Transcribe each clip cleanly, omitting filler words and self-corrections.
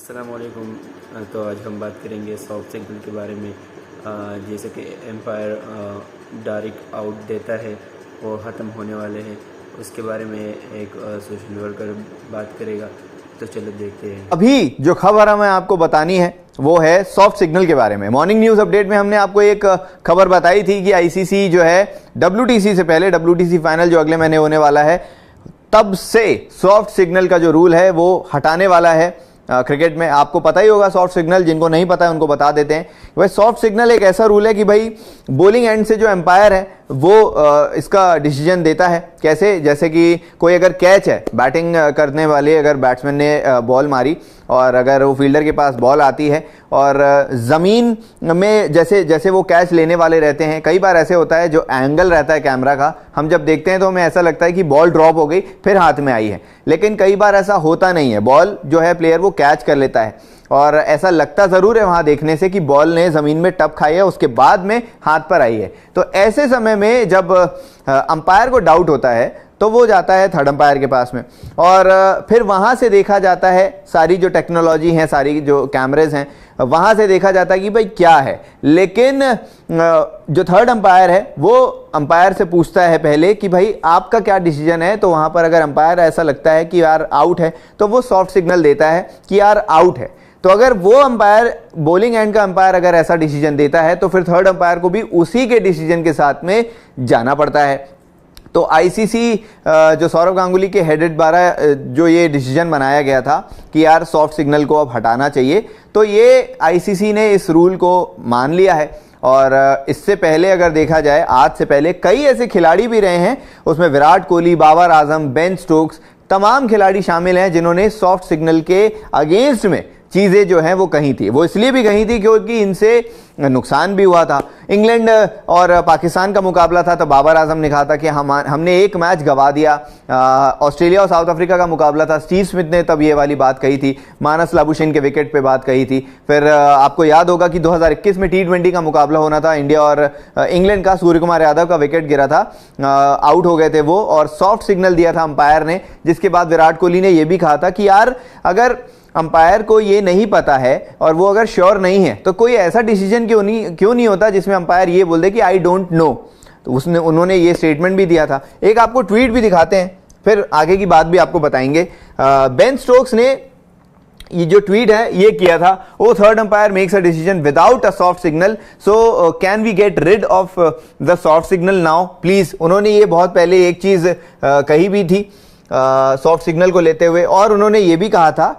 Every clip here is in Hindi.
अस्सलामुअलैकुम। तो आज हम बात करेंगे सॉफ्ट सिग्नल के बारे में। जैसे कि एम्पायर डायरेक्ट आउट देता है, वो ख़त्म होने वाले हैं, उसके बारे में एक सोशल वर्कर बात करेगा। तो चलो देखते हैं। अभी जो खबर हमें आपको बतानी है वो है सॉफ्ट सिग्नल के बारे में। मॉर्निंग न्यूज़ अपडेट में हमने आपको एक खबर बताई थी कि आईसीसी जो है WTC से पहले, WTC फाइनल जो अगले महीने होने वाला है, तब से सॉफ्ट सिग्नल का जो रूल है वो हटाने वाला है। क्रिकेट में आपको पता ही होगा सॉफ्ट सिग्नल, जिनको नहीं पता है उनको बता देते हैं। वह सॉफ्ट सिग्नल एक ऐसा रूल है कि भाई बॉलिंग एंड से जो एम्पायर है वो इसका डिसीजन देता है। कैसे? जैसे कि कोई अगर कैच है, बैटिंग करने वाले अगर बैट्समैन ने बॉल मारी और अगर वो फील्डर के पास बॉल आती है और ज़मीन में जैसे जैसे वो कैच लेने वाले रहते हैं, कई बार ऐसे होता है जो एंगल रहता है कैमरा का, हम जब देखते हैं तो हमें ऐसा लगता है कि बॉल ड्रॉप हो गई फिर हाथ में आई है, लेकिन कई बार ऐसा होता नहीं है। बॉल जो है प्लेयर वो कैच कर लेता है और ऐसा लगता ज़रूर है वहाँ देखने से कि बॉल ने ज़मीन में टप खाई है, उसके बाद में हाथ पर आई है। तो ऐसे समय में जब अंपायर को डाउट होता है तो वो जाता है थर्ड अंपायर के पास में और फिर वहाँ से देखा जाता है, सारी जो टेक्नोलॉजी है, सारी जो कैमरेज हैं, वहाँ से देखा जाता है कि भाई क्या है। लेकिन जो थर्ड अंपायर है वो अंपायर से पूछता है पहले कि भाई आपका क्या डिसीजन है। तो वहाँ पर अगर अंपायर ऐसा लगता है कि यार आउट है तो वो सॉफ्ट सिग्नल देता है कि यार आउट है। तो अगर वो अंपायर, बॉलिंग एंड का अंपायर अगर ऐसा डिसीजन देता है तो फिर थर्ड अंपायर को भी उसी के डिसीजन के साथ में जाना पड़ता है। तो आईसीसी जो सौरव गांगुली के हेडेड द्वारा जो ये डिसीजन बनाया गया था कि यार सॉफ्ट सिग्नल को अब हटाना चाहिए, तो ये आईसीसी ने इस रूल को मान लिया है। और इससे पहले अगर देखा जाए, आज से पहले कई ऐसे खिलाड़ी भी रहे हैं, उसमें विराट कोहली, बाबर आजम, बेन स्टोक्स, तमाम खिलाड़ी शामिल हैं जिन्होंने सॉफ्ट सिग्नल के अगेंस्ट में चीज़ें जो हैं वो कही थी। वो इसलिए भी कही थी क्योंकि इनसे नुकसान भी हुआ था। इंग्लैंड और पाकिस्तान का मुकाबला था तो बाबर आजम ने कहा था कि हमने एक मैच गंवा दिया। ऑस्ट्रेलिया और साउथ अफ्रीका का मुकाबला था, स्टीव स्मिथ ने तब ये वाली बात कही थी, मानस लाबुशेन के विकेट पे बात कही थी। फिर आपको याद होगा कि 2021 में T20 का मुकाबला होना था, इंडिया और इंग्लैंड का, सूर्य कुमार यादव का विकेट गिरा था, आउट हो गए थे वो, और सॉफ्ट सिग्नल दिया था अंपायर ने। जिसके बाद विराट कोहली ने यह भी कहा था कि यार अगर अंपायर को ये नहीं पता है और वो अगर श्योर नहीं है तो कोई ऐसा डिसीजन क्यों नहीं होता जिसमें अंपायर ये बोल दे कि आई डोंट नो। तो उन्होंने ये स्टेटमेंट भी दिया था। एक आपको ट्वीट भी दिखाते हैं, फिर आगे की बात भी आपको बताएंगे। बेन स्टोक्स ने ये जो ट्वीट है ये किया था, वो third umpire makes a decision without a soft signal, so can we get rid of the soft signal now please. उन्होंने ये बहुत पहले एक चीज कही भी थी सॉफ्ट सिग्नल को लेते हुए, और उन्होंने ये भी कहा था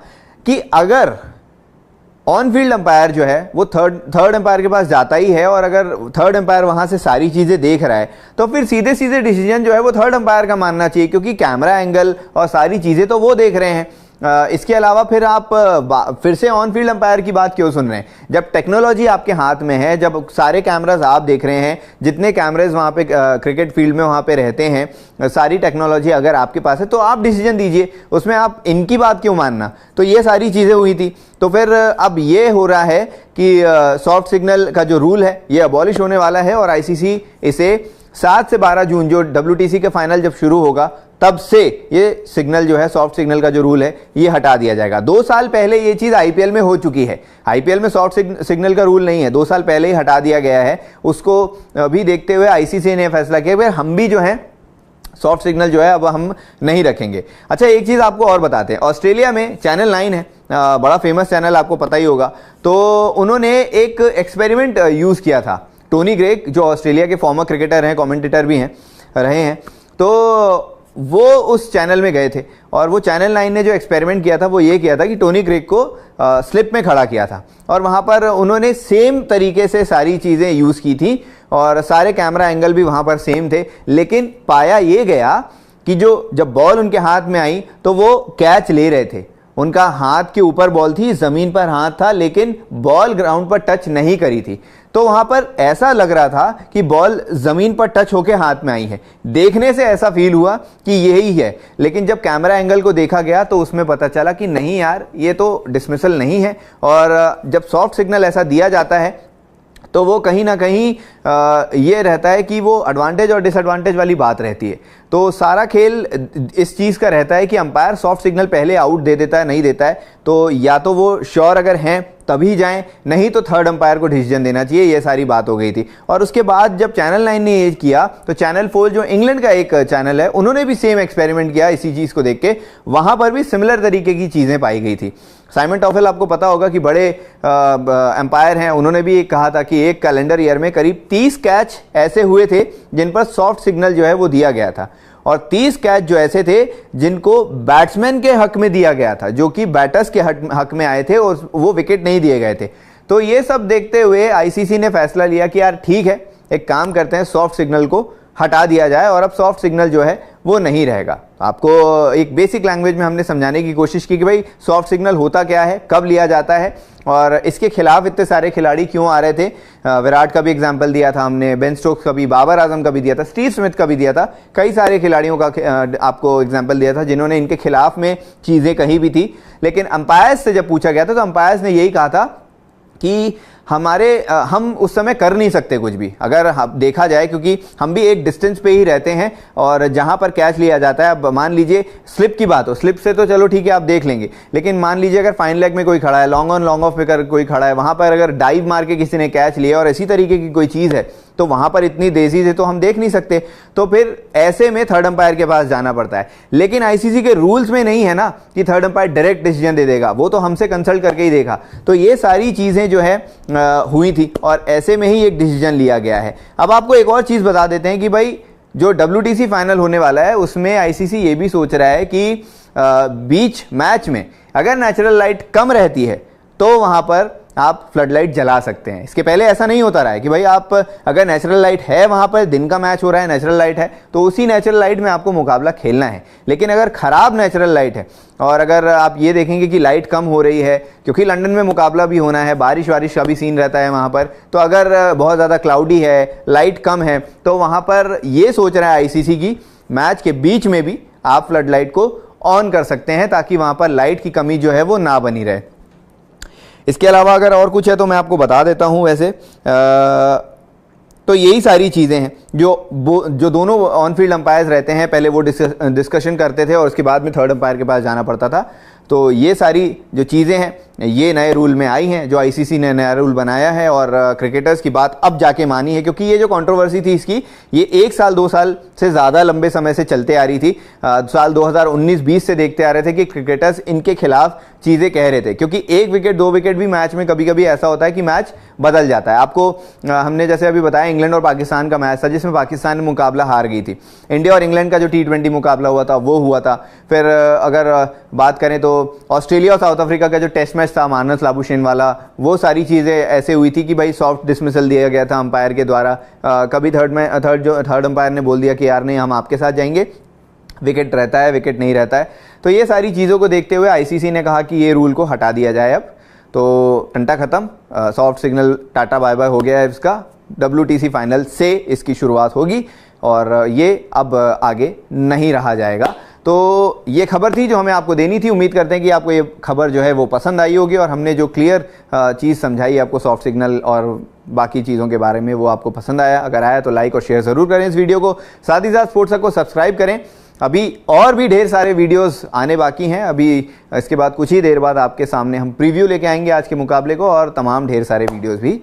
कि अगर ऑन फील्ड अंपायर जो है वो थर्ड अंपायर के पास जाता ही है और अगर थर्ड अंपायर वहां से सारी चीजें देख रहा है तो फिर सीधे सीधे डिसीजन जो है वो थर्ड अंपायर का मानना चाहिए, क्योंकि कैमरा एंगल और सारी चीजें तो वो देख रहे हैं। इसके अलावा फिर आप फिर से ऑन फील्ड अंपायर की बात क्यों सुन रहे हैं जब टेक्नोलॉजी आपके हाथ में है, जब सारे कैमराज आप देख रहे हैं, जितने कैमरेज वहां पे क्रिकेट फील्ड में वहां पे रहते हैं, सारी टेक्नोलॉजी अगर आपके पास है तो आप डिसीजन दीजिए, उसमें आप इनकी बात क्यों मानना। तो ये सारी चीजें हुई थी। तो फिर अब ये हो रहा है कि सॉफ्ट सिग्नल का जो रूल है ये अबॉलिश होने वाला है और आईसीसी इसे 7 से 12 जून जो WTC के फाइनल जब शुरू होगा तब से ये सिग्नल जो है, सॉफ्ट सिग्नल का जो रूल है ये हटा दिया जाएगा। 2 साल पहले ये चीज आईपीएल में हो चुकी है। आईपीएल में सॉफ्ट सिग्नल का रूल नहीं है, 2 साल पहले ही हटा दिया गया है। उसको भी देखते हुए आईसीसी ने फैसला किया हम भी जो है सॉफ्ट सिग्नल जो है अब हम नहीं रखेंगे। अच्छा, एक चीज आपको और बताते हैं, ऑस्ट्रेलिया में चैनल 9 है, बड़ा फेमस चैनल, आपको पता ही होगा। तो उन्होंने एक एक्सपेरिमेंट यूज किया था। टोनी ग्रेग जो ऑस्ट्रेलिया के फॉर्मर क्रिकेटर हैं, कमेंटेटर भी हैं रहे हैं, तो वो उस चैनल में गए थे और वो चैनल 9 ने जो एक्सपेरिमेंट किया था वो ये किया था कि टोनी ग्रेग को स्लिप में खड़ा किया था और वहाँ पर उन्होंने सेम तरीके से सारी चीज़ें यूज़ की थी और सारे कैमरा एंगल भी वहाँ पर सेम थे। लेकिन पाया ये गया कि जब बॉल उनके हाथ में आई तो वो कैच ले रहे थे, उनका हाथ के ऊपर बॉल थी, ज़मीन पर हाथ था, लेकिन बॉल ग्राउंड पर टच नहीं करी थी। तो वहां पर ऐसा लग रहा था कि बॉल जमीन पर टच होके हाथ में आई है, देखने से ऐसा फील हुआ कि यही है। लेकिन जब कैमरा एंगल को देखा गया तो उसमें पता चला कि नहीं यार, ये तो डिसमिसल नहीं है। और जब सॉफ्ट सिग्नल ऐसा दिया जाता है तो वो कहीं ना कहीं ये रहता है कि वो एडवांटेज और डिसएडवांटेज वाली बात रहती है। तो सारा खेल इस चीज़ का रहता है कि अंपायर सॉफ्ट सिग्नल पहले आउट दे देता है, नहीं देता है, तो या तो वो श्योर अगर हैं तभी जाएं, नहीं तो थर्ड अंपायर को डिसीजन देना चाहिए। ये सारी बात हो गई थी। और उसके बाद जब चैनल 9 ने ये किया तो चैनल 4 जो इंग्लैंड का एक चैनल है, उन्होंने भी सेम एक्सपेरिमेंट किया इसी चीज़ को देख के। वहाँ पर भी सिमिलर तरीके की चीज़ें पाई गई थी। साइमन टॉफेल आपको पता होगा कि बड़े एम्पायर हैं, उन्होंने भी कहा था कि एक कैलेंडर ईयर में करीब 30 कैच ऐसे हुए थे जिन पर सॉफ्ट सिग्नल जो है वो दिया गया था, और 30 कैच जो ऐसे थे जिनको बैट्समैन के हक में दिया गया था, जो कि बैटर्स के हक में आए थे और वो विकेट नहीं दिए गए थे। तो ये सब देखते हुए आईसीसी ने फैसला लिया कि यार ठीक है, एक काम करते हैं, सॉफ्ट सिग्नल को हटा दिया जाए और अब सॉफ्ट सिग्नल जो है वो नहीं रहेगा। आपको एक बेसिक लैंग्वेज में हमने समझाने की कोशिश की कि भाई सॉफ्ट सिग्नल होता क्या है, कब लिया जाता है और इसके खिलाफ इतने सारे खिलाड़ी क्यों आ रहे थे। विराट का भी एग्जाम्पल दिया था हमने, बेन स्टोक्स का भी, बाबर आजम का भी दिया था, स्टीव स्मिथ का भी दिया था, कई सारे खिलाड़ियों का आपको एग्जाम्पल दिया था जिन्होंने इनके खिलाफ में चीज़ें कही भी थी। लेकिन अंपायर्स से जब पूछा गया था तो अंपायर्स ने यही कहा था कि हम उस समय कर नहीं सकते कुछ भी, अगर देखा जाए, क्योंकि हम भी एक डिस्टेंस पे ही रहते हैं और जहां पर कैच लिया जाता है, अब मान लीजिए स्लिप की बात हो, स्लिप से तो चलो ठीक है आप देख लेंगे, लेकिन मान लीजिए अगर फाइन लेग में कोई खड़ा है, लॉन्ग ऑन लॉन्ग ऑफ पे कोई खड़ा है, वहां पर अगर डाइव मार के किसी ने कैच लिया और इसी तरीके की कोई चीज़ है तो वहां पर इतनी तेजी से तो हम देख नहीं सकते, तो फिर ऐसे में थर्ड अंपायर के पास जाना पड़ता है। लेकिन आईसीसी के रूल्स में नहीं है ना कि थर्ड अंपायर डायरेक्ट डिसीजन दे देगा, वो तो हमसे कंसल्ट करके ही देखा। तो ये सारी चीज़ें जो है हुई थी और ऐसे में ही एक डिसीजन लिया गया है। अब आपको एक और चीज़ बता देते हैं कि भाई जो WTC फाइनल होने वाला है उसमें आईसीसी ये भी सोच रहा है कि बीच मैच में अगर नेचुरल लाइट कम रहती है तो वहां पर आप फ्लड लाइट जला सकते हैं। इसके पहले ऐसा नहीं होता रहा है कि भाई आप अगर नेचुरल लाइट है, वहां पर दिन का मैच हो रहा है, नेचुरल लाइट है, तो उसी नेचुरल लाइट में आपको मुकाबला खेलना है। लेकिन अगर खराब नेचुरल लाइट है और अगर आप ये देखेंगे कि लाइट कम हो रही है, क्योंकि लंदन में मुकाबला भी होना है, बारिश वारिश का भी सीन रहता है वहां पर, तो अगर बहुत ज़्यादा क्लाउडी है, लाइट कम है, तो वहां पर ये सोच रहा है आईसीसी की मैच के बीच में भी आप फ्लड लाइट को ऑन कर सकते हैं ताकि वहां पर लाइट की कमी जो है वो ना बनी रहे। इसके अलावा अगर और कुछ है तो मैं आपको बता देता हूं। वैसे तो यही सारी चीज़ें हैं जो दोनों ऑन फील्ड अंपायर्स रहते हैं, पहले वो डिस्कशन करते थे और उसके बाद में थर्ड अंपायर के पास जाना पड़ता था। तो ये सारी जो चीज़ें हैं ये नए रूल में आई हैं, जो आईसीसी ने नया रूल बनाया है और क्रिकेटर्स की बात अब जाके मानी है, क्योंकि ये जो कंट्रोवर्सी थी इसकी, ये 1 साल 2 साल से ज़्यादा लंबे समय से चलते आ रही थी। साल 2019-20 से देखते आ रहे थे कि क्रिकेटर्स इनके खिलाफ चीज़ें कह रहे थे, क्योंकि 1 विकेट 2 विकेट भी मैच में कभी कभी ऐसा होता है कि मैच बदल जाता है। आपको हमने जैसे अभी बताया इंग्लैंड और पाकिस्तान का मैच था जिसमें पाकिस्तान ने मुकाबला हार गई थी। इंडिया और इंग्लैंड का जो T20 मुकाबला हुआ था वो हुआ था। फिर अगर बात करें तो ऑस्ट्रेलिया और साउथ अफ्रीका का जो टेस्ट मैच था मानस लाबुशेन वाला, वो सारी चीज़ें ऐसे हुई थी कि भाई सॉफ्ट डिसमिसल दिया गया था अंपायर के द्वारा। कभी थर्ड अंपायर ने बोल दिया कि यार नहीं, हम आपके साथ जाएंगे, विकेट रहता है, विकेट नहीं रहता है। तो ये सारी चीज़ों को देखते हुए आईसीसी ने कहा कि ये रूल को हटा दिया जाए। अब तो टंटा खत्म, soft signal tata bye bye हो गया है इसका। WTC फाइनल से इसकी शुरुआत होगी और ये अब आगे नहीं रहा जाएगा। तो ये खबर थी जो हमें आपको देनी थी। उम्मीद करते हैं कि आपको ये खबर जो है वो पसंद आई होगी और हमने जो क्लियर चीज़ समझाई आपको सॉफ्ट सिग्नल और बाकी चीज़ों के बारे में वो आपको पसंद आया। अगर आया तो लाइक और शेयर ज़रूर करें इस वीडियो को, साथ ही साथ स्पोर्ट्स को सब्सक्राइब करें। अभी और भी ढेर सारे वीडियोस आने बाकी हैं। अभी इसके बाद कुछ ही देर बाद आपके सामने हम प्रीव्यू लेके आएंगे आज के मुकाबले को और तमाम ढेर सारे वीडियोस भी।